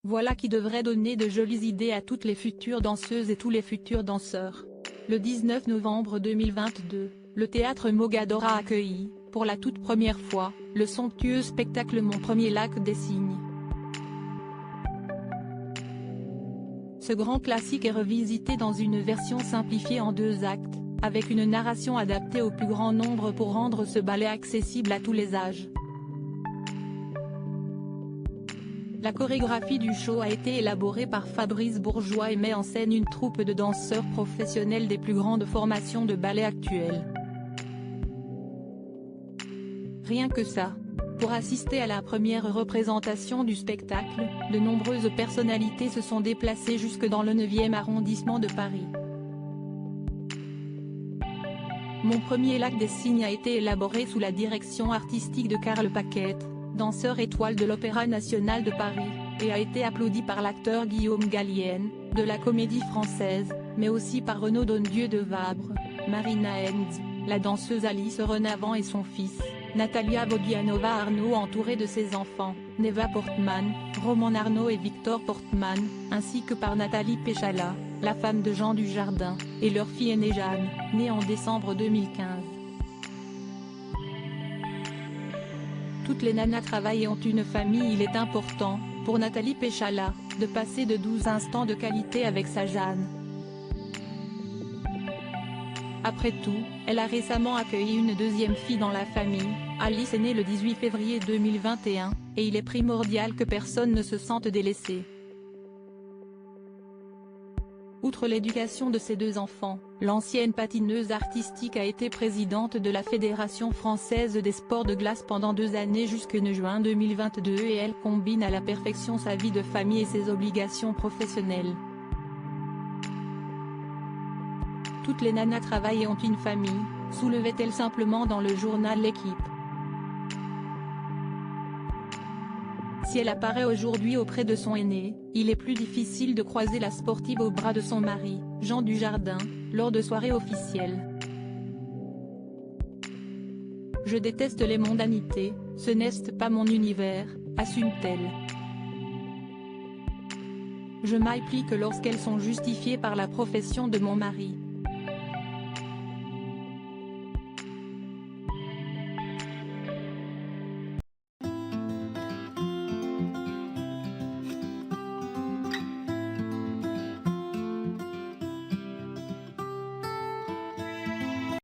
Voilà qui devrait donner de jolies idées à toutes les futures danseuses et tous les futurs danseurs. Le 19 novembre 2022, le théâtre Mogador a accueilli, pour la toute première fois, le somptueux spectacle Mon premier lac des cygnes. Ce grand classique est revisité dans une version simplifiée en 2 actes, avec une narration adaptée au plus grand nombre pour rendre ce ballet accessible à tous les âges. La chorégraphie du show a été élaborée par Fabrice Bourgeois et met en scène une troupe de danseurs professionnels des plus grandes formations de ballet actuelles. Rien que ça. Pour assister à la première représentation du spectacle, de nombreuses personnalités se sont déplacées jusque dans le 9e arrondissement de Paris. Mon premier lac des cygnes a été élaboré sous la direction artistique de Karl Paquette, danseur étoile de l'Opéra national de Paris, et a été applaudi par l'acteur Guillaume Gallienne, de la Comédie Française, mais aussi par Renaud Dondieu de Vabre, Marina Hens, la danseuse Alice Renavant et son fils, Natalia Bodianova Arnaud entourée de ses enfants, Neva Portman, Roman Arnaud et Victor Portman, ainsi que par Nathalie Péchala, la femme de Jean Dujardin, et leur fille aînée Jeanne, née en décembre 2015. Toutes les nanas travaillent et ont une famille. Il est important, pour Nathalie Péchala, de passer de 12 instants de qualité avec sa Jeanne. Après tout, elle a récemment accueilli une 2e fille dans la famille. Alice est née le 18 février 2021, et il est primordial que personne ne se sente délaissé. Outre l'éducation de ses 2 enfants, l'ancienne patineuse artistique a été présidente de la Fédération française des sports de glace pendant 2 années jusqu'en juin 2022 et elle combine à la perfection sa vie de famille et ses obligations professionnelles. Toutes les nanas travaillent et ont une famille, soulevait-elle simplement dans le journal L'Équipe. Si elle apparaît aujourd'hui auprès de son aîné, il est plus difficile de croiser la sportive au bras de son mari, Jean Dujardin, lors de soirées officielles. Je déteste les mondanités, ce n'est pas mon univers, assume-t-elle. Je m'applique que lorsqu'elles sont justifiées par la profession de mon mari.